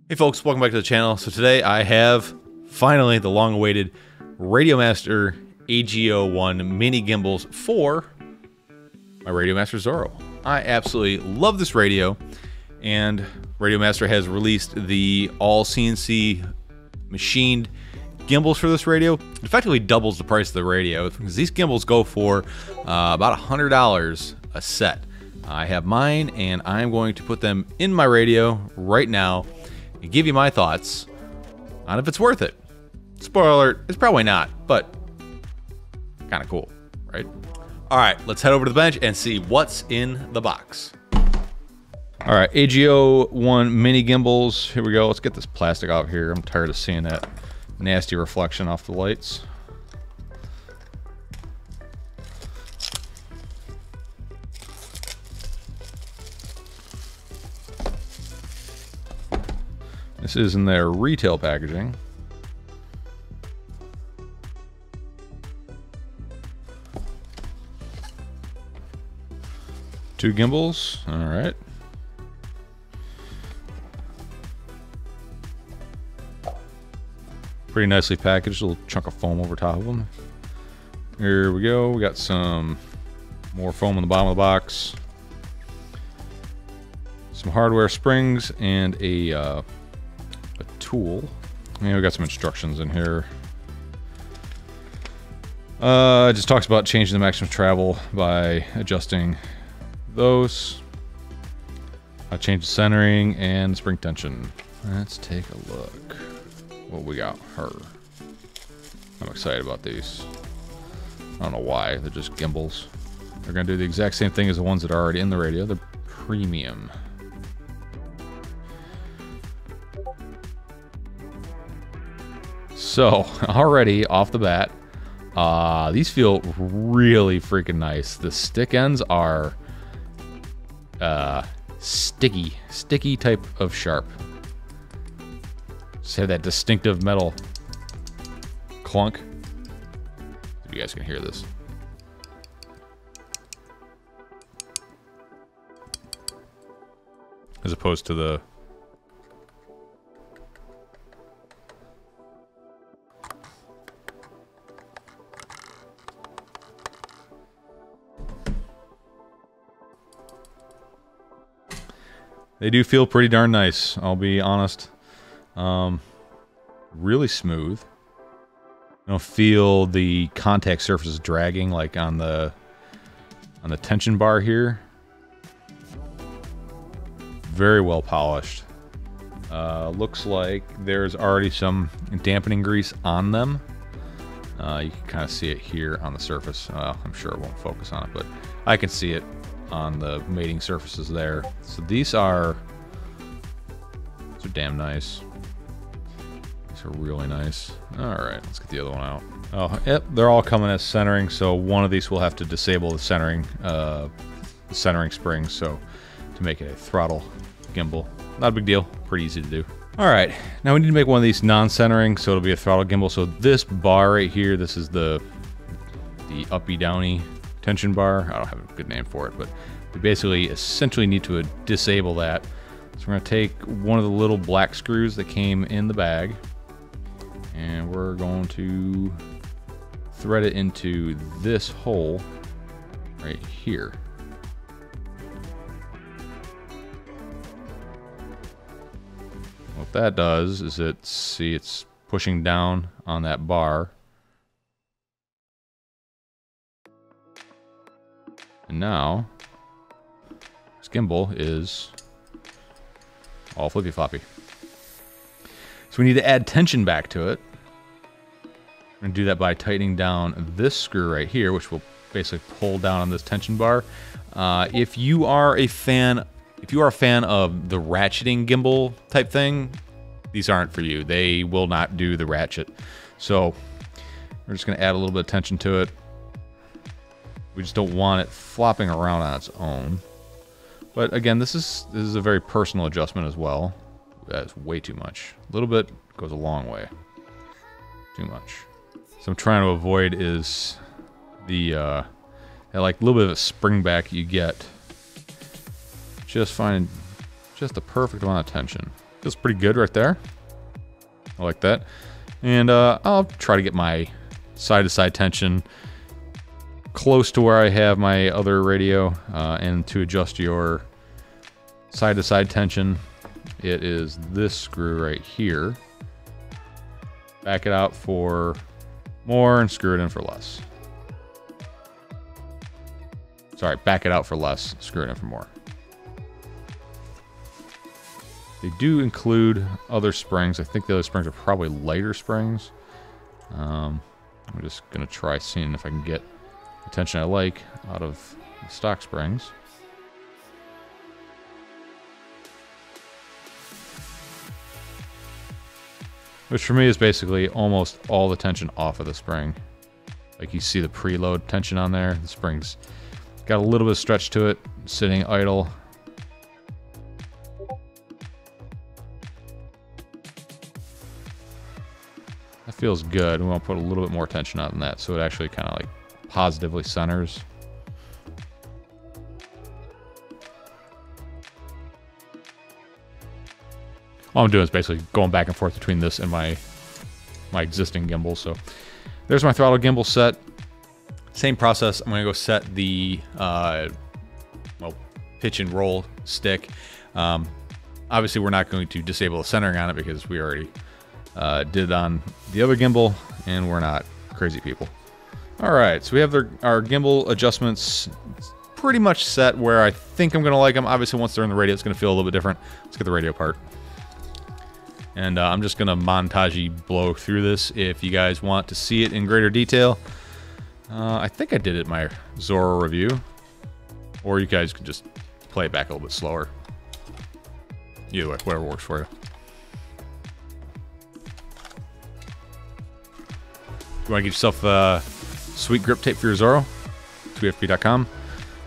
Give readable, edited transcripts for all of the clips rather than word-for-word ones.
Hey folks, welcome back to the channel. So today I have finally the long-awaited Radiomaster AG01 Mini Gimbals for my Radiomaster Zorro. I absolutely love this radio, and Radiomaster has released the all CNC machined gimbals for this radio. It effectively doubles the price of the radio because these gimbals go for about $100 a set. I have mine, and I'm going to put them in my radio right now and give you my thoughts on if it's worth it. Spoiler alert, it's probably not, but kind of cool, right? All right, let's head over to the bench and see what's in the box. All right, AG01 Mini Gimbals. Here we go. Let's get this plastic out here. I'm tired of seeing that nasty reflection off the lights. This is in their retail packaging. Two gimbals, all right. Pretty nicely packaged, a little chunk of foam over top of them. Here we go, we got some more foam on the bottom of the box. Some hardware springs and a tool. And we got some instructions in here. It just talks about changing the maximum travel by adjusting those. Change the centering and spring tension. Let's take a look what we got her. I'm excited about these. I don't know why, they're just gimbals. They're gonna do the exact same thing as the ones that are already in the radio. They're premium. So, already off the bat, these feel really freaking nice. The stick ends are sticky type of sharp. Just have that distinctive metal clunk. If you guys can hear this. As opposed to the they do feel pretty darn nice, I'll be honest. Really smooth. I don't feel the contact surfaces dragging like on the tension bar here. Very well polished. Looks like there's already some dampening grease on them. You can kind of see it here on the surface. I'm sure it won't focus on it, but I can see it on the mating surfaces there. So these are damn nice. These are really nice. All right, let's get the other one out. Oh, yep, they're all coming as centering. So one of these will have to disable the centering spring. So to make it a throttle gimbal, not a big deal. Pretty easy to do. All right, now we need to make one of these non-centering, so it'll be a throttle gimbal. So this bar right here, this is the uppy downy tension bar. I don't have a good name for it, but we basically essentially need to disable that. So we're going to take one of the little black screws that came in the bag, and we're going to thread it into this hole right here. What that does is it's pushing down on that bar. And now, this gimbal is all flippy floppy. So we need to add tension back to it. We're going to do that by tightening down this screw right here, which will basically pull down on this tension bar. If you are a fan of the ratcheting gimbal type thing, these aren't for you. They will not do the ratchet. So we're just going to add a little bit of tension to it. We just don't want it flopping around on its own. But again, this is a very personal adjustment as well. That's way too much. A little bit goes a long way. Too much. So I'm trying to avoid is the like little bit of a spring back you get just finding just the perfect amount of tension. Feels pretty good right there. I like that. And I'll try to get my side-to-side tension close to where I have my other radio. And to adjust your side-to-side tension, it is this screw right here. Back it out for more and screw it in for less. Sorry, back it out for less, screw it in for more. They do include other springs. I think the other springs are probably lighter springs. I'm just going to try seeing if I can get the tension I like out of the stock springs. Which for me is basically almost all the tension off of the spring. Like you see the preload tension on there. The spring's got a little bit of stretch to it, sitting idle. That feels good. We want to put a little bit more tension on that so it actually kind of like positively centers. All I'm doing is basically going back and forth between this and my existing gimbal. So there's my throttle gimbal set. Same process. I'm going to go set the pitch and roll stick. Obviously, we're not going to disable the centering on it because we already did it on the other gimbal, and we're not crazy people. All right, so we have our gimbal adjustments pretty much set where I think I'm going to like them. Obviously, once they're in the radio, it's going to feel a little bit different. Let's get the radio part. And I'm just going to montage-y blow through this. If you guys want to see it in greater detail, I think I did it in my Zorro review. Or you guys can just play it back a little bit slower. Either way, whatever works for you. If you want to get yourself sweet grip tape for your Zorro, tweetfp.com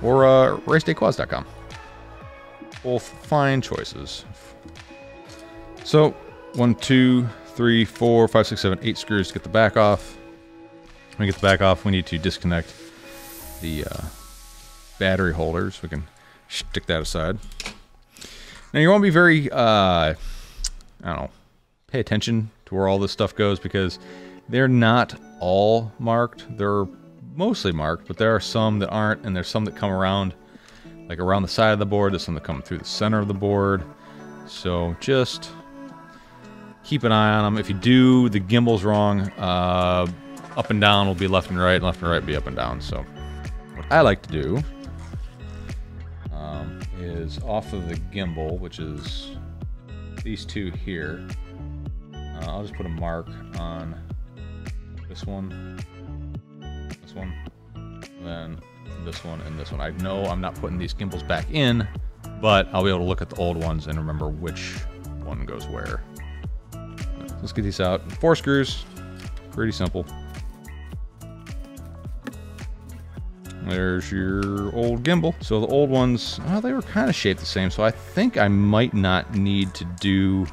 or racedayquads.com. Both fine choices. So, 1, 2, 3, 4, 5, 6, 7, 8 screws to get the back off. When we get the back off, we need to disconnect the battery holders. We can stick that aside. Now, you want to be very, I don't know, pay attention to where all this stuff goes because they're not all marked. They're mostly marked, but there are some that aren't, and there's some that come around, like around the side of the board. There's some that come through the center of the board. So just keep an eye on them. If you do the gimbals wrong, up and down will be left and right will be up and down. So what I like to do is off of the gimbal, which is these two here, I'll just put a mark on this one, then this one, and this one. I know I'm not putting these gimbals back in, but I'll be able to look at the old ones and remember which one goes where. Let's get these out. 4 screws, pretty simple. There's your old gimbal. So the old ones, well, they were kind of shaped the same, so I think I might not need to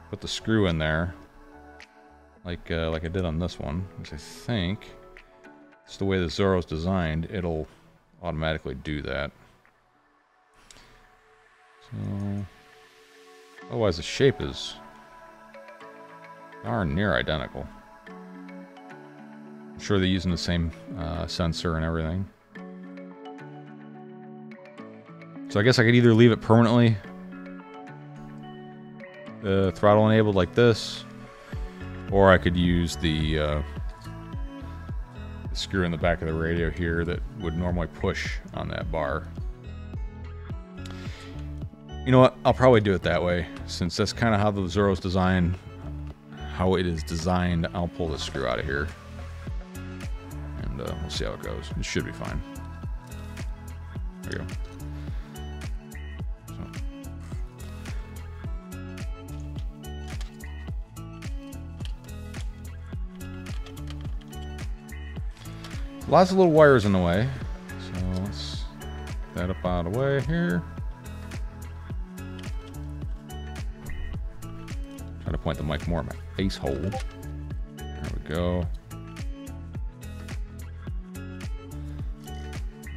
put the screw in there like I did on this one, which I think it's the way the Zorro's designed, it'll automatically do that. So otherwise the shape is darn near identical. I'm sure they're using the same sensor and everything. So I guess I could either leave it permanently, the throttle enabled like this, or I could use the screw in the back of the radio here that would normally push on that bar. You know what? I'll probably do it that way, since that's kind of how the Zorro's designed. How it is designed, I'll pull the screw out of here, and we'll see how it goes. It should be fine. There you go. Lots of little wires in the way, so let's get that up out of the way here. Try to point the mic more at my face hole. There we go.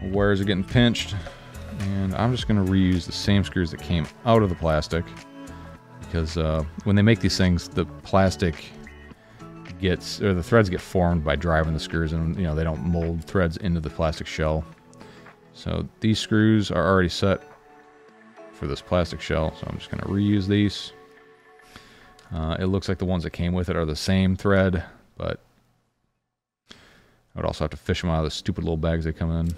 Wires are getting pinched. And I'm just going to reuse the same screws that came out of the plastic, because when they make these things, the plastic gets, or the threads get formed by driving the screws, and you know, they don't mold threads into the plastic shell. So these screws are already set for this plastic shell, so I'm just going to reuse these. It looks like the ones that came with it are the same thread, but I would also have to fish them out of the stupid little bags they come in.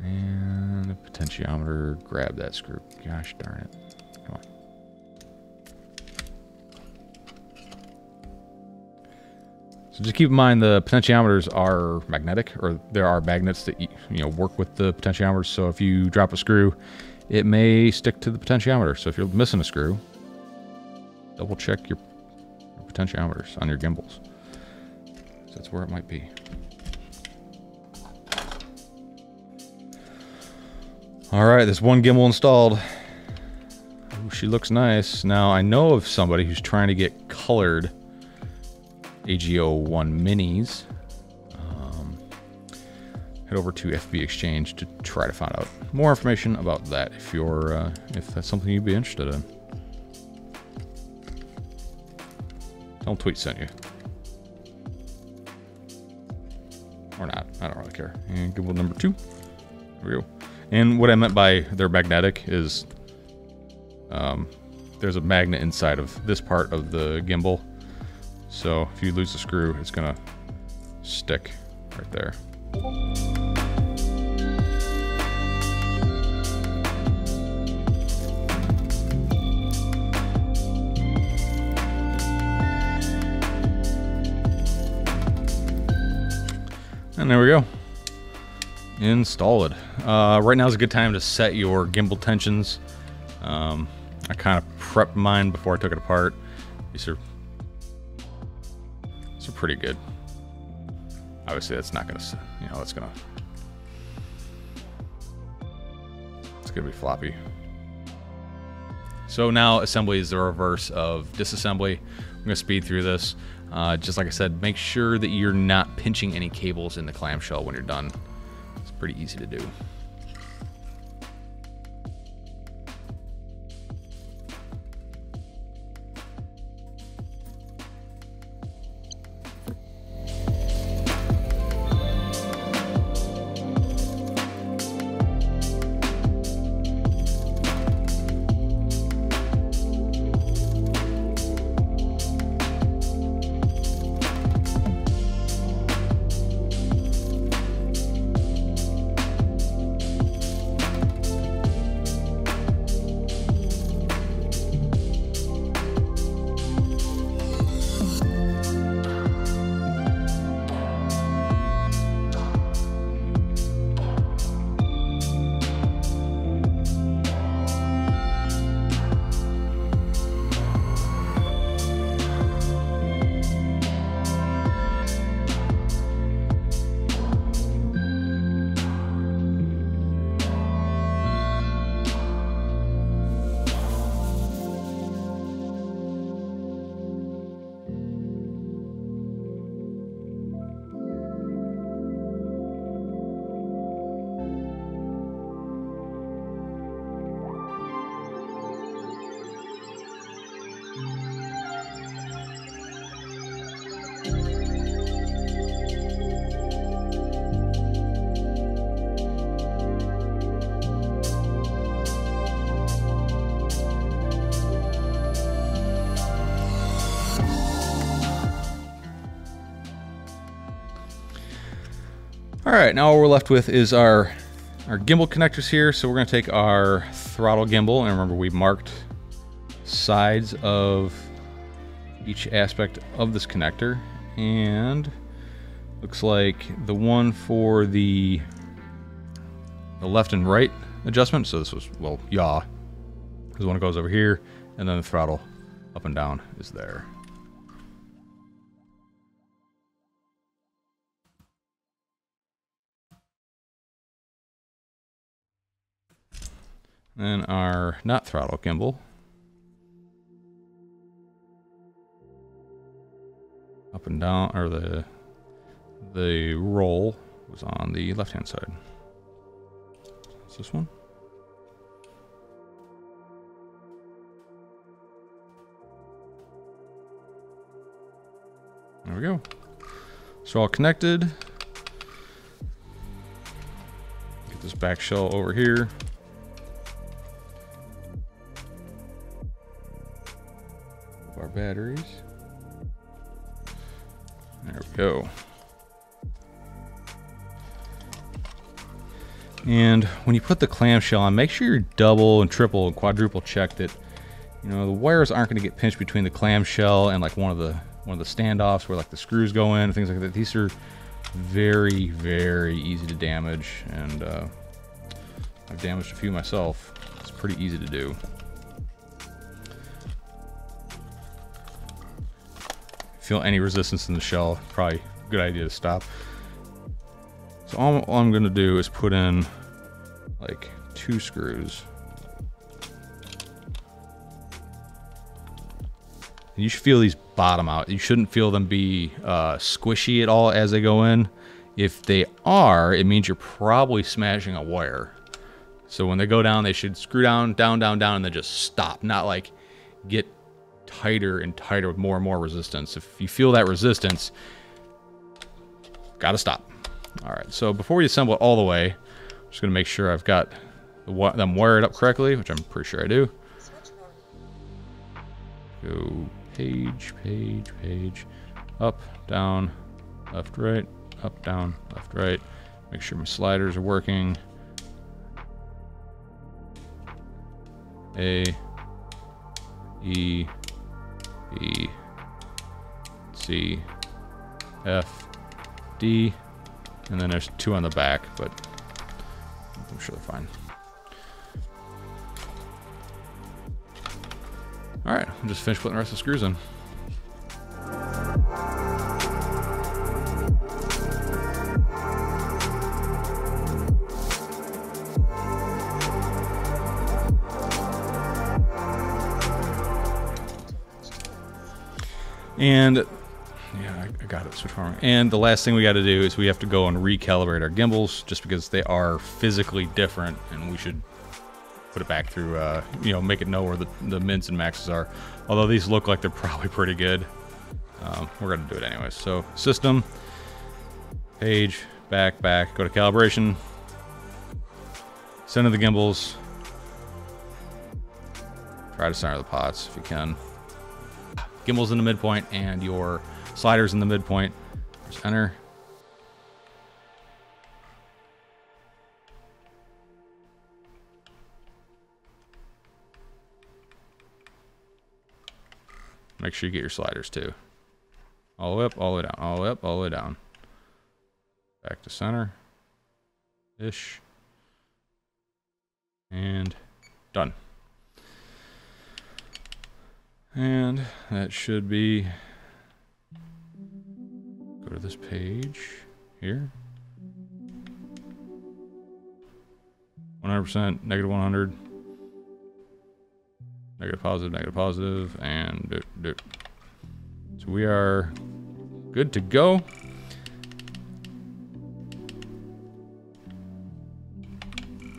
And the potentiometer, grab that screw. Gosh darn it. Come on. So just keep in mind the potentiometers are magnetic, or there are magnets that work with the potentiometers. So if you drop a screw, it may stick to the potentiometer. So if you're missing a screw, double check your potentiometers on your gimbals. So that's where it might be. All right, this one gimbal installed. Ooh, she looks nice. Now I know of somebody who's trying to get colored AG01 Minis. Head over to FB Exchange to try to find out more information about that if that's something you'd be interested in. Tell them Tweet sent you. Or not, I don't really care. And gimbal number 2. There we go. And what I meant by they're magnetic is there's a magnet inside of this part of the gimbal. So if you lose the screw, it's gonna stick right there. And there we go. Installed. Right now is a good time to set your gimbal tensions. I kind of prepped mine before I took it apart. These are pretty good. Obviously, that's not gonna, it's gonna be floppy. So now assembly is the reverse of disassembly. I'm gonna speed through this. Just like I said, make sure that you're not pinching any cables in the clamshell when you're done. It's pretty easy to do. All right, now what we're left with is our gimbal connectors here. So we're gonna take our throttle gimbal, and remember we marked sides of each aspect of this connector, and looks like the one for the left and right adjustment, so this was, well, yaw, because one goes over here, and then the throttle up and down is there. Then our not throttle gimbal. Up and down, or the roll was on the left-hand side. Is this one? There we go. So all connected. Get this back shell over here. Our batteries. There we go. And when you put the clamshell on, make sure you're double and triple and quadruple check that, you know, the wires aren't going to get pinched between the clamshell and like one of the standoffs where like the screws go in and things like that. These are very, very easy to damage, and I've damaged a few myself. It's pretty easy to do. Feel any resistance in the shell, probably a good idea to stop. So all I'm going to do is put in like 2 screws. And you should feel these bottom out. You shouldn't feel them be squishy at all as they go in. If they are, it means you're probably smashing a wire. So when they go down, they should screw down, down, down, down, and then just stop. Not like get tighter and tighter with more and more resistance. If you feel that resistance, gotta stop. All right, so before we assemble it all the way, I'm just gonna make sure I've got them wired up correctly, which I'm pretty sure I do. Go page, page, page, up, down, left, right, up, down, left, right. Make sure my sliders are working. A, E, B, C, F, D, and then there's 2 on the back, but I'm sure they're fine. All right, I'm just finished putting the rest of the screws in. And yeah, I got it switch forward. And the last thing we got to do is we have to go and recalibrate our gimbals, just because they are physically different, and we should put it back through, you know, make it know where the mins and maxes are. Although these look like they're probably pretty good, we're gonna do it anyways. So system, page, back, go to calibration, center the gimbals, try to center the pots if you can. Gimbals in the midpoint and your sliders in the midpoint. Press enter. Make sure you get your sliders too. All the way up, all the way down, all the way up, all the way down. Back to center. Ish. And done. And that should be, go to this page here. 100%, negative 100. Negative, positive, and do. So we are good to go.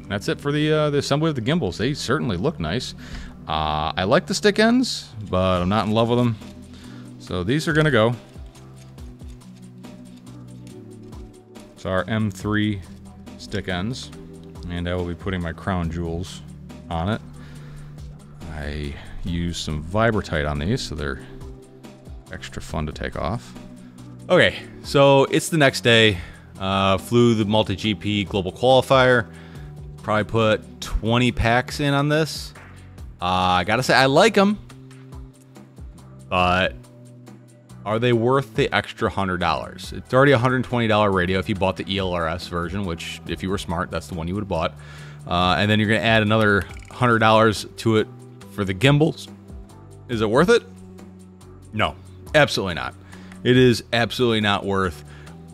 That's it for the assembly of the gimbals. They certainly look nice. I like the stick ends, but I'm not in love with them. So these are gonna go. So our M3 stick ends, and I will be putting my crown jewels on it. I use some Vibratite on these, so they're extra fun to take off. Okay, so it's the next day. Flew the multi-GP global qualifier. Probably put 20 packs in on this. I gotta say, I like them, but are they worth the extra $100? It's already a $120 radio if you bought the ELRS version, which, if you were smart, that's the one you would have bought. And then you're gonna add another $100 to it for the gimbals. Is it worth it? No, absolutely not. It is absolutely not worth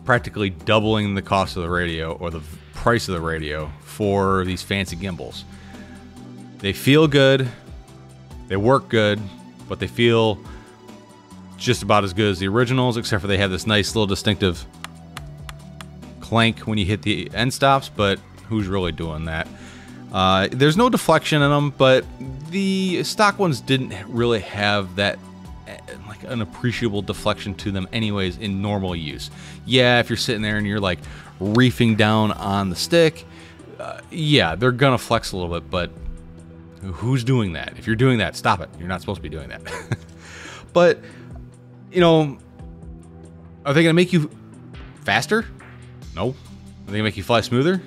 practically doubling the cost of the radio or the price of the radio for these fancy gimbals. They feel good, they work good, but they feel just about as good as the originals, except for they have this nice little distinctive clank when you hit the end stops, but who's really doing that? There's no deflection in them, but the stock ones didn't really have that like an appreciable deflection to them anyways in normal use. Yeah, if you're sitting there and you're like reefing down on the stick, yeah, they're gonna flex a little bit, but who's doing that? If you're doing that, stop it. You're not supposed to be doing that. But, you know, are they gonna make you faster? No. Are they gonna make you fly smoother?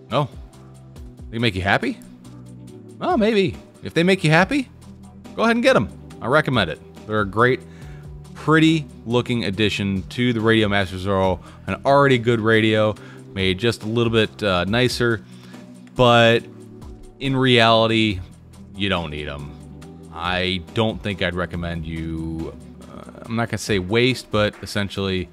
No. They make you happy? Well, maybe. If they make you happy, go ahead and get them. I recommend it. They're a great, pretty looking addition to the Radiomaster Zorro. An already good radio, made just a little bit nicer, but in reality, you don't need them. I don't think I'd recommend you, I'm not gonna say waste, but essentially,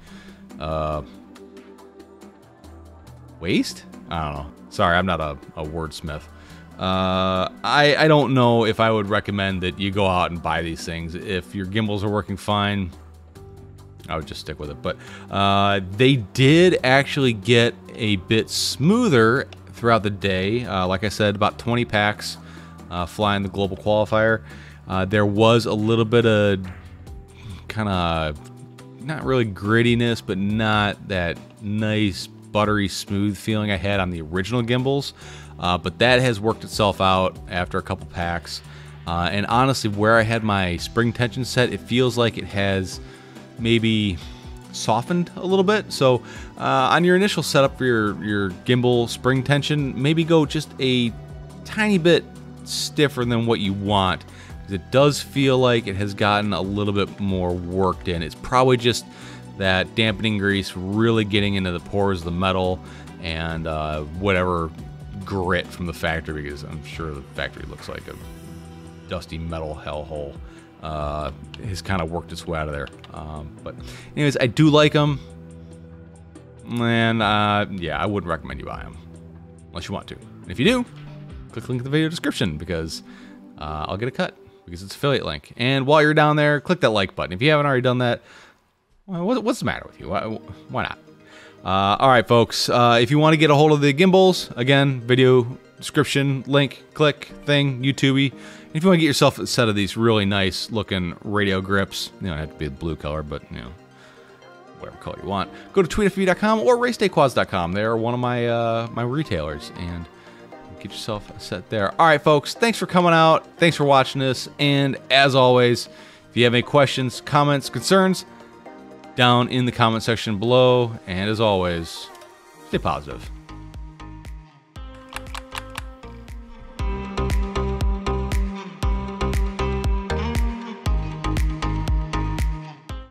waste? I don't know. Sorry, I'm not a wordsmith. I don't know if I would recommend that you go out and buy these things. If your gimbals are working fine, I would just stick with it. But they did actually get a bit smoother throughout the day. Like I said, about 20 packs flying the global qualifier. There was a little bit of kind of, not really grittiness, but not that nice buttery smooth feeling I had on the original gimbals. But that has worked itself out after a couple packs. And honestly, where I had my spring tension set, it feels like it has maybe softened a little bit. So on your initial setup for your gimbal spring tension, maybe go just a tiny bit stiffer than what you want. It does feel like it has gotten a little bit more worked in. It's probably just that dampening grease really getting into the pores of the metal and whatever grit from the factory, because I'm sure the factory looks like a dusty metal hellhole, has kind of worked its way out of there. But anyways, I do like them, and yeah, I wouldn't recommend you buy them unless you want to. And if you do, click the link in the video description, because I'll get a cut because it's an affiliate link. And while you're down there, click that like button. If you haven't already done that, well, what's the matter with you? Why not? All right, folks. If you want to get a hold of the gimbals, again, video description, link, click, thing, YouTube. If you want to get yourself a set of these really nice looking radio grips, you don't have to be the blue color, but you know, whatever color you want, go to tweetfv.com or racedayquads.com. They're one of my my retailers, and get yourself a set there. All right, folks. Thanks for coming out. Thanks for watching this. And as always, if you have any questions, comments, concerns, down in the comment section below. And as always, stay positive.